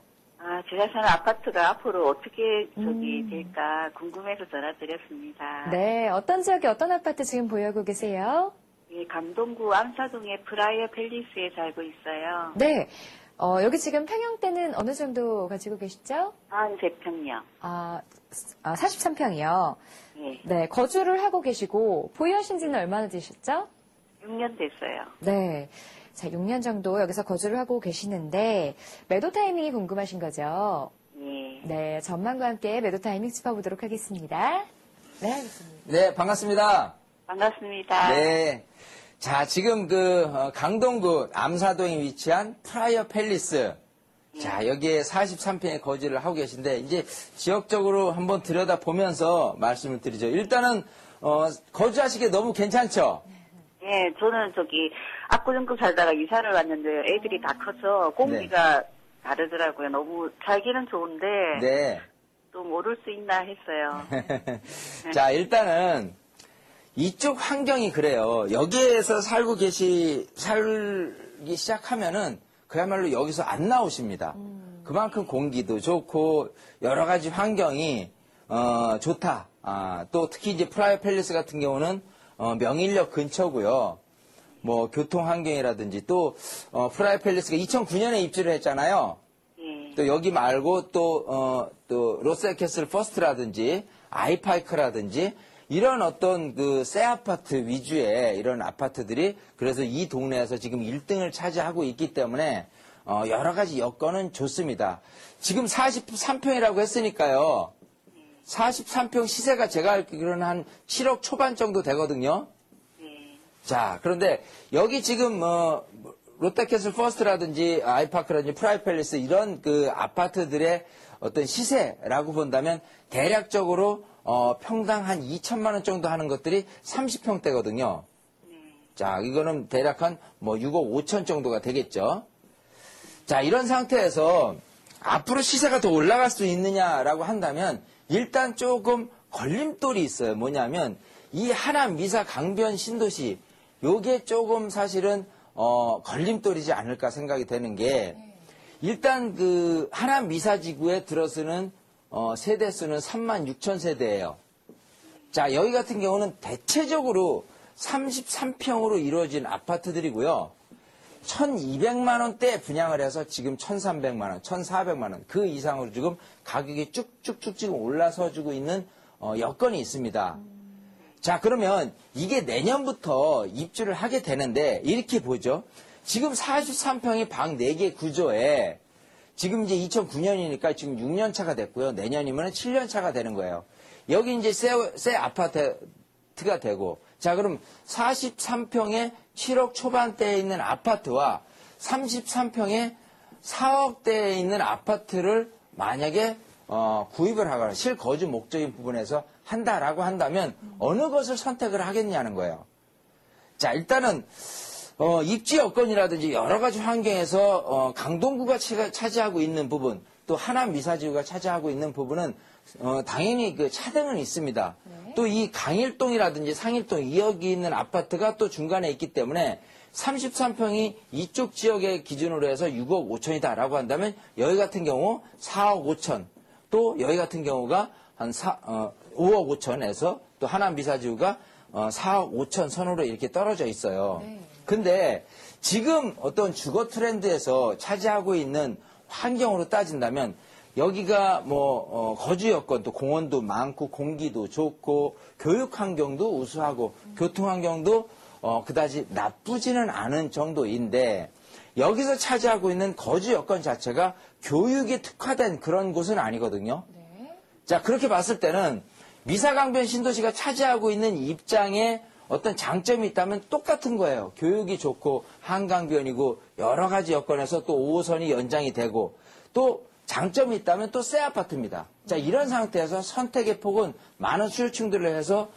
제가 사는 아파트가 앞으로 어떻게 될까 궁금해서 전화드렸습니다. 네, 어떤 지역에 어떤 아파트 지금 보유하고 계세요? 예, 강동구 암사동의 프라이어 팰리스에 살고 있어요. 네, 여기 지금 평형대는 어느 정도 가지고 계시죠? 43평요. 43평이요. 예, 네, 거주를 하고 계시고 보유하신 지는 얼마나 되셨죠? 6년 됐어요. 네. 자, 6년 정도 여기서 거주를 하고 계시는데 매도 타이밍이 궁금하신 거죠? 예. 네, 전망과 함께 매도 타이밍 짚어보도록 하겠습니다. 네, 알겠습니다. 네, 반갑습니다. 반갑습니다. 네. 자, 지금 강동구 암사동에 위치한 프라이어 팰리스. 자, 여기에 43평에 거주를 하고 계신데, 이제 지역적으로 한번 들여다보면서 말씀을 드리죠. 일단은, 거주하시기에 너무 괜찮죠? 예, 저는 압구정동 살다가 이사를 왔는데 애들이 다 커서 공기가 다르더라고요. 너무 살기는 좋은데 네. 또 모를 수 있나 했어요. 자, 일단은 이쪽 환경이 그래요. 여기에서 살기 시작하면은 그야말로 여기서 안 나오십니다. 그만큼 공기도 좋고 여러 가지 환경이 좋다. 또 특히 이제 프라이어 팰리스 같은 경우는 명일역 근처고요. 뭐 교통 환경이라든지 또 프라이 팰리스가 2009년에 입주를 했잖아요. 예. 또 여기 말고 또 로스캐슬 퍼스트라든지 아이파이크라든지 이런 어떤 그 새 아파트 위주의 이런 아파트들이 그래서 이 동네에서 지금 1등을 차지하고 있기 때문에 여러 가지 여건은 좋습니다. 지금 43평이라고 했으니까요. 43평 시세가 제가 알기로는 한 7억 초반 정도 되거든요. 예. 자, 그런데 여기 지금 롯데캐슬 퍼스트라든지 아이파크라든지 프라이 팰리스 이런 그 아파트들의 어떤 시세라고 본다면 대략적으로 평당 한 2천만 원 정도 하는 것들이 30평대거든요. 자, 이거는 대략 한 뭐 6억 5천 정도가 되겠죠. 자, 이런 상태에서 앞으로 시세가 더 올라갈 수 있느냐라고 한다면 일단 조금 걸림돌이 있어요. 뭐냐면 이 하남, 미사, 강변, 신도시 요게 조금 사실은 걸림돌이지 않을까 생각이 되는 게 일단 그 하남 미사지구에 들어서는 세대 수는 36,000세대예요. 자, 여기 같은 경우는 대체적으로 33평으로 이루어진 아파트들이고요. 1,200만 원대 분양을 해서 지금 1,300만 원, 1,400만 원 그 이상으로 지금 가격이 쭉쭉쭉 지금 올라서주고 있는 여건이 있습니다. 자, 그러면 이게 내년부터 입주를 하게 되는데 이렇게 보죠. 지금 43평의 방 4개 구조에 지금 이제 2009년이니까 지금 6년 차가 됐고요. 내년이면 7년 차가 되는 거예요. 여기 이제 새 아파트가 되고 자, 그럼 43평에 7억 초반대에 있는 아파트와 33평에 4억대에 있는 아파트를 만약에 구입을 하거나 실거주 목적인 부분에서 한다라고 한다면 어느 것을 선택을 하겠냐는 거예요. 자, 일단은 입지 여건이라든지 여러 가지 환경에서 강동구가 차지하고 있는 부분 또 하남 미사지구가 차지하고 있는 부분은 당연히 그 차등은 있습니다. 네. 또 이 강일동이라든지 상일동 여기 있는 아파트가 또 중간에 있기 때문에 33평이 이쪽 지역의 기준으로 해서 6억 5천이다라고 한다면 여기 같은 경우 4억 5천 또 여기 같은 경우가 한 5억 5천에서 또 하남 미사지구가 4억 5천 선으로 이렇게 떨어져 있어요. 네. 근데 지금 어떤 주거 트렌드에서 차지하고 있는 환경으로 따진다면 여기가 뭐 거주 여건 또 공원도 많고 공기도 좋고 교육 환경도 우수하고 교통 환경도 그다지 나쁘지는 않은 정도인데 여기서 차지하고 있는 거주 여건 자체가 교육에 특화된 그런 곳은 아니거든요. 네. 자, 그렇게 봤을 때는 미사강변 신도시가 차지하고 있는 입장에 어떤 장점이 있다면 똑같은 거예요. 교육이 좋고 한강변이고 여러 가지 여건에서 또 5호선이 연장이 되고 또 장점이 있다면 또 새 아파트입니다. 자, 이런 상태에서 선택의 폭은 많은 수요층들을 해서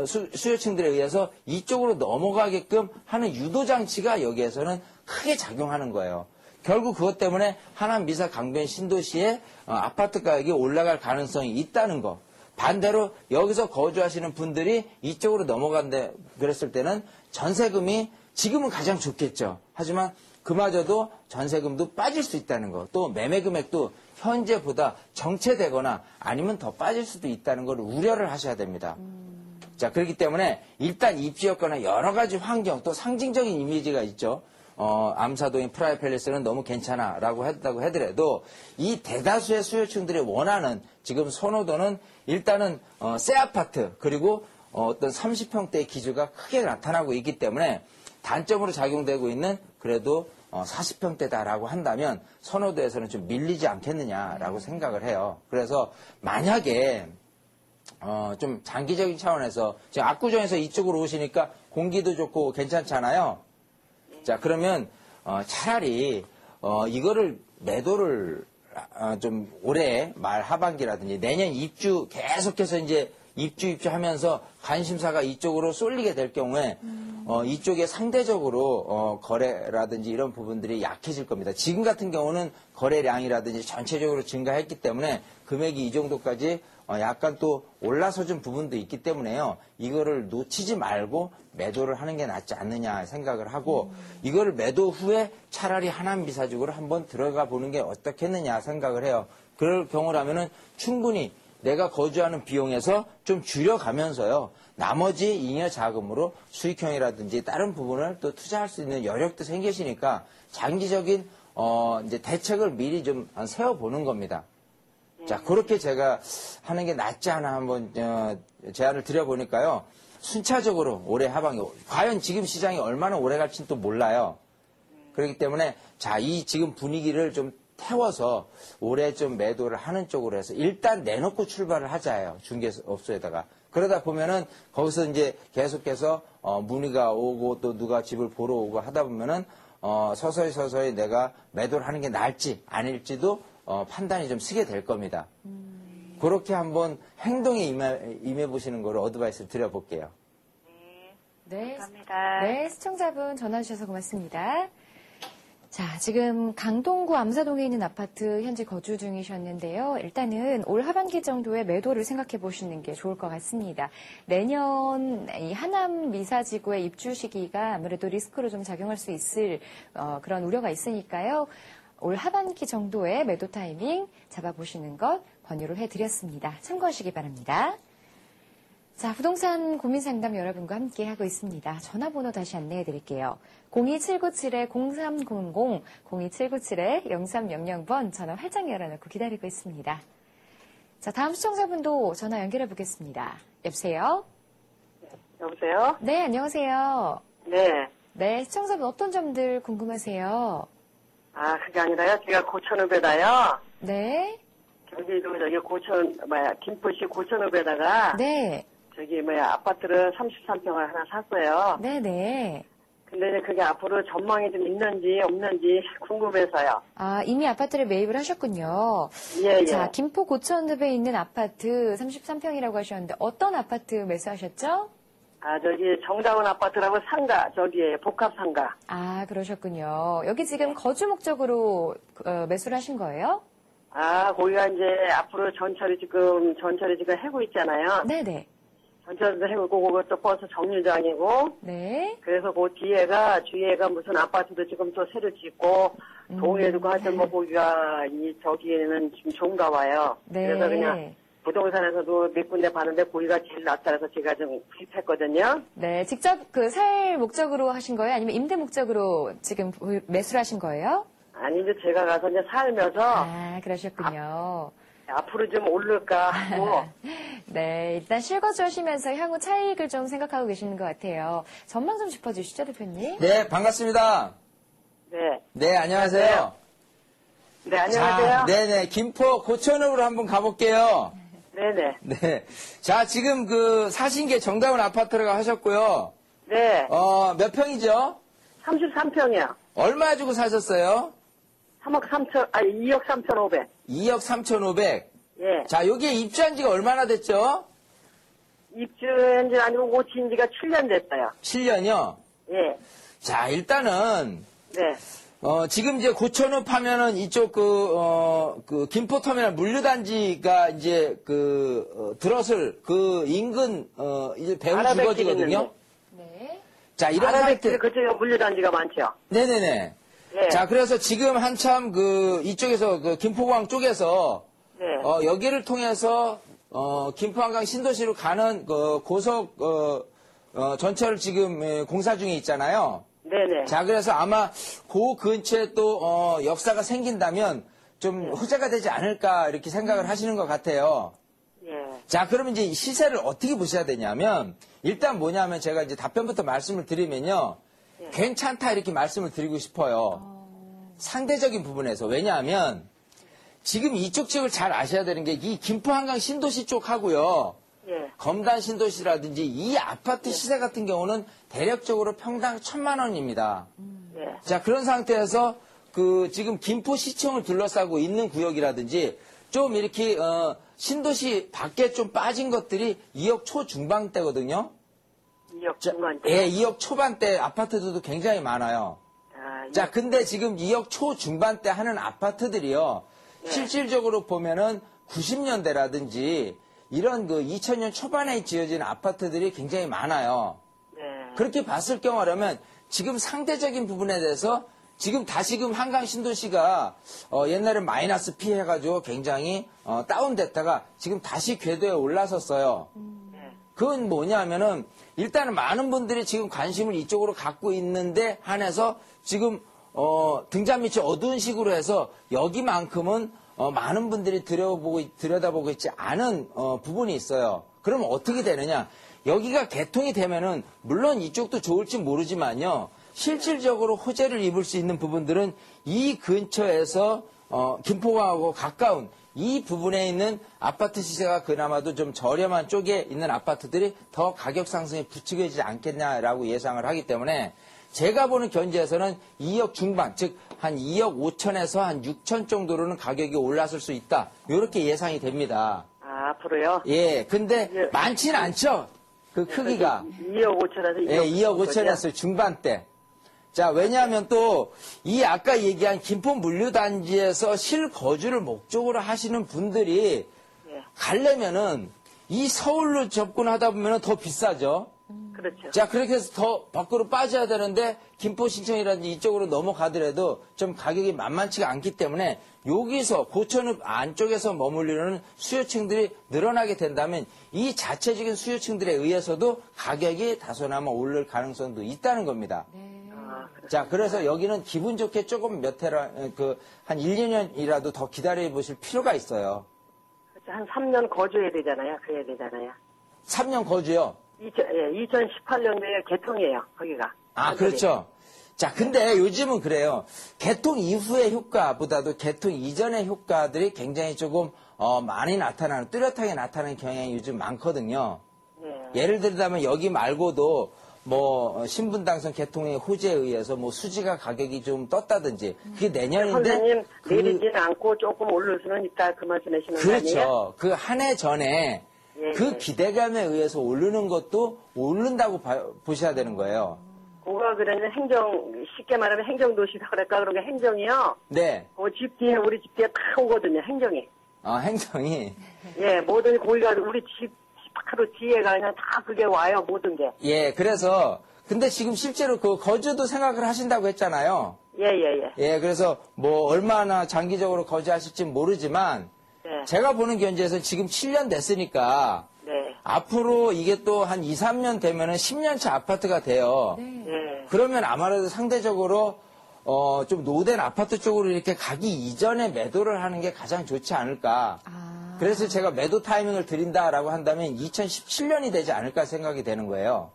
수요층들에 의해서 이쪽으로 넘어가게끔 하는 유도 장치가 여기에서는 크게 작용하는 거예요. 결국 그것 때문에 하남 미사 강변 신도시의 아파트 가격이 올라갈 가능성이 있다는 거. 반대로 여기서 거주하시는 분들이 이쪽으로 넘어간다 그랬을 때는 전세금이 지금은 가장 좋겠죠. 하지만 그마저도 전세금도 빠질 수 있다는 거. 또 매매 금액도 현재보다 정체되거나 아니면 더 빠질 수도 있다는 걸 우려를 하셔야 됩니다. 자, 그렇기 때문에 일단 입지 여건이나 여러 가지 환경 또 상징적인 이미지가 있죠. 암사동의 프라이 팰리스는 너무 괜찮아라고 했다고 하더라도 이 대다수의 수요층들이 원하는 지금 선호도는 일단은 새 아파트 그리고 어떤 30평대의 기주가 크게 나타나고 있기 때문에 단점으로 작용되고 있는 그래도 40평대다라고 한다면 선호도에서는 좀 밀리지 않겠느냐라고 생각을 해요. 그래서 만약에 좀 장기적인 차원에서 지금 압구정에서 이쪽으로 오시니까 공기도 좋고 괜찮잖아요. 자, 그러면 차라리 이거를 매도를 좀 올해 말 하반기라든지 내년 입주 계속해서 이제 입주하면서 관심사가 이쪽으로 쏠리게 될 경우에 이쪽에 상대적으로 거래라든지 이런 부분들이 약해질 겁니다. 지금 같은 경우는 거래량이라든지 전체적으로 증가했기 때문에 금액이 이 정도까지 약간 또 올라서준 부분도 있기 때문에요. 이거를 놓치지 말고 매도를 하는 게 낫지 않느냐 생각을 하고 이거를 매도 후에 차라리 하남 미사지구로 한번 들어가 보는 게 어떻겠느냐 생각을 해요. 그럴 경우라면은 충분히 내가 거주하는 비용에서 좀 줄여가면서요. 나머지 잉여 자금으로 수익형이라든지 다른 부분을 또 투자할 수 있는 여력도 생기시니까 장기적인 이제 대책을 미리 좀 세워보는 겁니다. 자, 그렇게 제가 하는 게 낫지 않아 한번 제안을 드려보니까요. 순차적으로 올해 하반기, 과연 지금 시장이 얼마나 오래 갈지는 또 몰라요. 그렇기 때문에 자, 이 지금 분위기를 좀 태워서 올해 좀 매도를 하는 쪽으로 해서 일단 내놓고 출발을 하자예요. 중개업소에다가. 그러다 보면은 거기서 이제 계속해서 문의가 오고 또 누가 집을 보러 오고 하다 보면은 서서히 내가 매도를 하는 게 나을지 아닐지도 판단이 좀 쓰게 될 겁니다. 그렇게 한번 행동에 임해 보시는 거를 어드바이스를 드려볼게요. 네. 감사합니다. 네, 시청자분 전화 주셔서 고맙습니다. 자, 지금 강동구 암사동에 있는 아파트 현재 거주 중이셨는데요. 일단은 올 하반기 정도에 매도를 생각해 보시는 게 좋을 것 같습니다. 내년 이 하남 미사지구의 입주 시기가 아무래도 리스크로 좀 작용할 수 있을 그런 우려가 있으니까요. 올 하반기 정도의 매도 타이밍 잡아보시는 것 권유를 해드렸습니다. 참고하시기 바랍니다. 자, 부동산 고민 상담 여러분과 함께 하고 있습니다. 전화번호 다시 안내해 드릴게요. 02797-0300, 02797-0300번 전화 활짝 열어놓고 기다리고 있습니다. 자, 다음 시청자분도 전화 연결해 보겠습니다. 여보세요? 여보세요? 네, 안녕하세요. 네. 네, 시청자분 어떤 점들 궁금하세요? 아, 그게 아니라요. 제가 고천읍에다요. 네, 김포시 고천읍에다가. 네, 아파트를 33평을 하나 샀어요. 네. 근데 이제 그게 앞으로 전망이 좀 있는지 없는지 궁금해서요. 아, 이미 아파트를 매입을 하셨군요. 예, 예. 자, 김포 고천읍에 있는 아파트 33평이라고 하셨는데 어떤 아파트 매수하셨죠? 아, 정다운 아파트라고 상가, 복합 상가. 아, 그러셨군요. 여기 지금 거주 목적으로 매수를 하신 거예요? 아, 거기가 이제 앞으로 전철이 지금 해고 있잖아요. 네네. 전철도 해고 그것도 버스 정류장이고. 네. 그래서 그 뒤에가 무슨 아파트도 지금 또 새로 짓고, 동해도 하여튼 거기가 저기에는 지금 좋은가 봐요. 네. 그래서 그냥 부동산에서도 몇 군데 봤는데 거기가 제일 낫다 해서 제가 좀 구입했거든요. 네. 직접 살 목적으로 하신 거예요? 아니면 임대 목적으로 지금 매수를 하신 거예요? 아니, 이제 제가 가서 이제 살면서. 아, 그러셨군요. 앞으로 좀 오를까 하고. 네. 일단 실거주 하시면서 향후 차익을 좀 생각하고 계시는 것 같아요. 전망 좀 짚어주시죠, 대표님? 네, 반갑습니다. 네. 네, 안녕하세요. 네, 안녕하세요. 자, 네네. 김포 고천읍으로 한번 가볼게요. 네네. 네. 자, 지금 사신 게 정다운 아파트라고 하셨고요. 네. 몇 평이죠? 33평이요. 얼마 주고 사셨어요? 2억 3,500. 2억 3,500. 예. 자, 여기에 입주한 지가 얼마나 됐죠? 입주한 지 아니고 오친 지가 7년 됐어요. 7년이요? 예. 자, 일단은, 네. 지금 이제 고천읍 하면은 이쪽 김포터미널 물류단지가 이제 들어설 인근, 이제 배후 주거지거든요. 네. 자, 이런 아라뱃길 상태. 그쪽에 물류단지가 많죠. 네네네. 예. 자, 그래서 지금 한참 이쪽에서 김포공항 쪽에서 네. 여기를 통해서 김포한강 신도시로 가는 고속 전철을 지금 공사 중에 있잖아요. 네네. 자, 그래서 아마 그 근처에 또 역사가 생긴다면 좀 호재가 되지 않을까 이렇게 생각을 하시는 것 같아요. 예. 자, 그러면 이제 시세를 어떻게 보셔야 되냐면 일단 뭐냐면 제가 이제 답변부터 말씀을 드리면요. 괜찮다 이렇게 말씀을 드리고 싶어요. 상대적인 부분에서. 왜냐하면 지금 이쪽 지역을 잘 아셔야 되는 게 이 김포한강 신도시 쪽하고요. 예. 검단 신도시라든지 이 아파트 시세 같은 경우는 대략적으로 평당 1,000만 원입니다. 예. 자, 그런 상태에서 지금 김포시청을 둘러싸고 있는 구역이라든지 좀 이렇게 신도시 밖에 좀 빠진 것들이 2억 초중반대거든요. 2억 중반대. 예, 2억 초반대 아파트들도 굉장히 많아요. 아, 자, 근데 지금 2억 초중반대 하는 아파트들이요. 실질적으로 보면은 90년대라든지 이런 2000년 초반에 지어진 아파트들이 굉장히 많아요. 네. 그렇게 봤을 경우라면 지금 상대적인 부분에 대해서 지금 다시금 한강 신도시가 옛날에 마이너스 피해가지고 굉장히 다운됐다가 지금 다시 궤도에 올라섰어요. 그건 뭐냐면은 일단은 많은 분들이 지금 관심을 이쪽으로 갖고 있는데 한해서 지금 등잔 밑이 어두운 식으로 해서 여기만큼은 많은 분들이 들여다보고 있지 않은 부분이 있어요. 그러면 어떻게 되느냐? 여기가 개통이 되면은 물론 이쪽도 좋을지 모르지만요. 실질적으로 호재를 입을 수 있는 부분들은 이 근처에서 김포공항하고 가까운 이 부분에 있는 아파트 시세가 그나마도 좀 저렴한 쪽에 있는 아파트들이 더 가격 상승이 부추겨지지 않겠냐라고 예상을 하기 때문에 제가 보는 견지에서는 2억 중반, 즉 한 2억 5천에서 한 6천 정도로는 가격이 올랐을 수 있다. 이렇게 예상이 됩니다. 아, 앞으로요? 예, 근데 예. 많지는 않죠. 그 크기가. 2억 5천에서 2억 예, 2억 5천에서 중반대. 자, 왜냐하면 또 이 아까 얘기한 김포 물류단지에서 실거주를 목적으로 하시는 분들이 예. 가려면은 이 서울로 접근하다 보면 더 비싸죠. 그렇죠. 자, 그렇게 해서 더 밖으로 빠져야 되는데 김포 신청이라든지 이쪽으로 넘어가더라도 좀 가격이 만만치가 않기 때문에 여기서 고천읍 안쪽에서 머물리는 수요층들이 늘어나게 된다면 이 자체적인 수요층들에 의해서도 가격이 다소나마 오를 가능성도 있다는 겁니다. 자, 그래서 여기는 기분 좋게 조금 한 1, 2년이라도 더 기다려 보실 필요가 있어요. 그렇죠. 한 3년 거주해야 되잖아요. 그래야 되잖아요. 3년 거주요? 2018년도에 개통이에요, 거기가. 아, 그렇죠. 자, 근데 요즘은 그래요. 개통 이후의 효과보다도 개통 이전의 효과들이 굉장히 조금 많이 나타나는, 뚜렷하게 나타나는 경향이 요즘 많거든요. 네. 예를 들자면 여기 말고도 뭐 신분당선 개통의 호재에 의해서 뭐 수지가 가격이 좀 떴다든지 그게 내년인데 선생님 내리지는 않고 조금 오를 수는 있다 그 말씀하시는 거 아니에요? 그렇죠. 그 한 해 전에 예, 그 예. 기대감에 의해서 오르는 것도 오른다고 보셔야 되는 거예요. 그거 그러면 쉽게 말하면 행정도시다 그럴까 그런 게 행정이요. 네. 그 집 뒤에 우리 집 뒤에 다 오거든요, 행정이. 행정이. 예, 모든 거기가 우리 집 바로 뒤에가 그냥 다 그게 와요, 모든 게. 예, 그래서 근데 지금 실제로 그 거주도 생각을 하신다고 했잖아요. 예. 예, 그래서 뭐 얼마나 장기적으로 거주하실지 모르지만 네. 제가 보는 견지에서 지금 7년 됐으니까 네. 앞으로 이게 또 한 2, 3년 되면은 10년차 아파트가 돼요. 네. 그러면 아무래도 상대적으로 좀 노후된 아파트 쪽으로 이렇게 가기 이전에 매도를 하는 게 가장 좋지 않을까. 그래서 제가 매도 타이밍을 드린다라고 한다면 2017년이 되지 않을까 생각이 되는 거예요.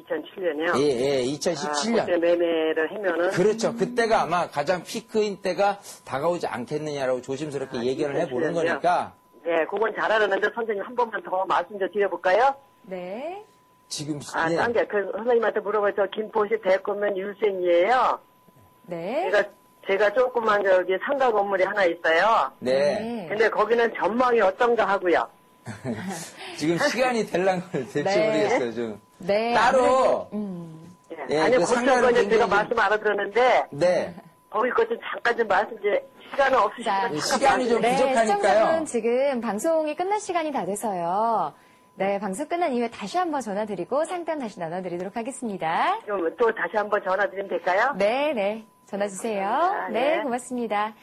2007년이요? 예, 2017년. 그때 매매를 하면은. 그렇죠. 그때가 아마 가장 피크인 때가 다가오지 않겠느냐라고 조심스럽게 얘기를 해보는 2017년이요? 거니까. 네, 그건 잘 알았는데 선생님 한 번만 더 말씀 좀 드려볼까요? 네. 지금, 아, 예. 딴 게, 선생님한테 물어봐서 김포시 대구면 율생이에요. 네. 제가 조그만 상가 건물이 하나 있어요. 네. 근데 거기는 전망이 어떤가 하고요. 지금 시간이 될란 걸 될지 네. 모르겠어요, 좀. 네. 따로, 예. 예, 아니, 그 거기 상가는 거 제가 굉장히 말씀 알아들었는데, 네. 거기 거 좀 잠깐 좀 말씀, 시간은 없으시면 자, 시간이 좀 네, 부족하니까요. 시청자분 지금 방송이 끝날 시간이 다 돼서요. 네, 방송 끝난 이후에 다시 한번 전화드리고 상담 다시 나눠드리도록 하겠습니다. 좀 또 다시 한번 전화 드리면 될까요? 네. 전화 주세요. 감사합니다. 네, 네. 고맙습니다.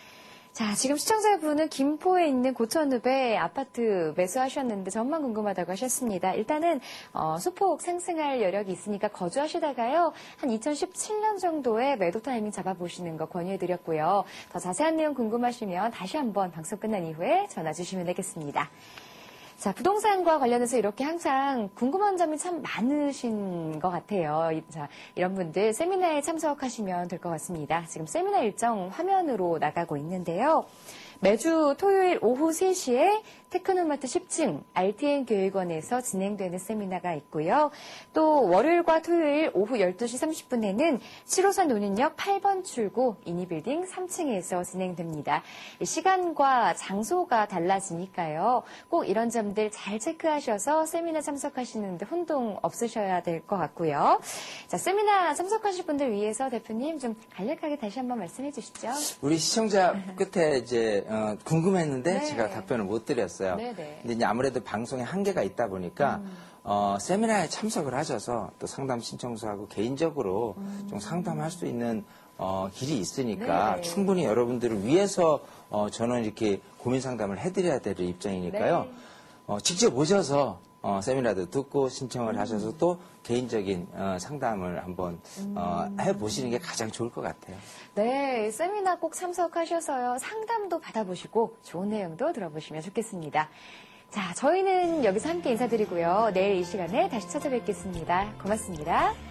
자, 지금 시청자분은 김포에 있는 고천읍에 아파트 매수하셨는데 전망 궁금하다고 하셨습니다. 일단은 소폭 상승할 여력이 있으니까 거주하시다가요. 한 2017년 정도에 매도 타이밍 잡아보시는 거 권유해드렸고요. 더 자세한 내용 궁금하시면 다시 한번 방송 끝난 이후에 전화 주시면 되겠습니다. 자, 부동산과 관련해서 이렇게 항상 궁금한 점이 참 많으신 것 같아요. 자, 이런 분들 세미나에 참석하시면 될 것 같습니다. 지금 세미나 일정 화면으로 나가고 있는데요. 매주 토요일 오후 3시에 테크노마트 10층 RTN 교육원에서 진행되는 세미나가 있고요. 또 월요일과 토요일 오후 12시 30분에는 7호선 노는역 8번 출구 이니빌딩 3층에서 진행됩니다. 시간과 장소가 달라지니까요. 꼭 이런 점들 잘 체크하셔서 세미나 참석하시는데 혼동 없으셔야 될 것 같고요. 자, 세미나 참석하실 분들 위해서 대표님 좀 간략하게 다시 한번 말씀해 주시죠. 우리 시청자 끝에 이제 궁금했는데 네. 제가 답변을 못 드렸어요. 네네. 근데 이제 아무래도 방송에 한계가 있다 보니까 세미나에 참석을 하셔서 또 상담 신청서하고 개인적으로 좀 상담할 수 있는 길이 있으니까 네. 충분히 여러분들을 위해서 저는 이렇게 고민 상담을 해드려야 될 입장이니까요. 직접 오셔서 세미나도 듣고 신청을 하셔서 또 개인적인 상담을 한번 해보시는 게 가장 좋을 것 같아요. 네, 세미나 꼭 참석하셔서요. 상담도 받아보시고 좋은 내용도 들어보시면 좋겠습니다. 자, 저희는 여기서 함께 인사드리고요. 내일 이 시간에 다시 찾아뵙겠습니다. 고맙습니다.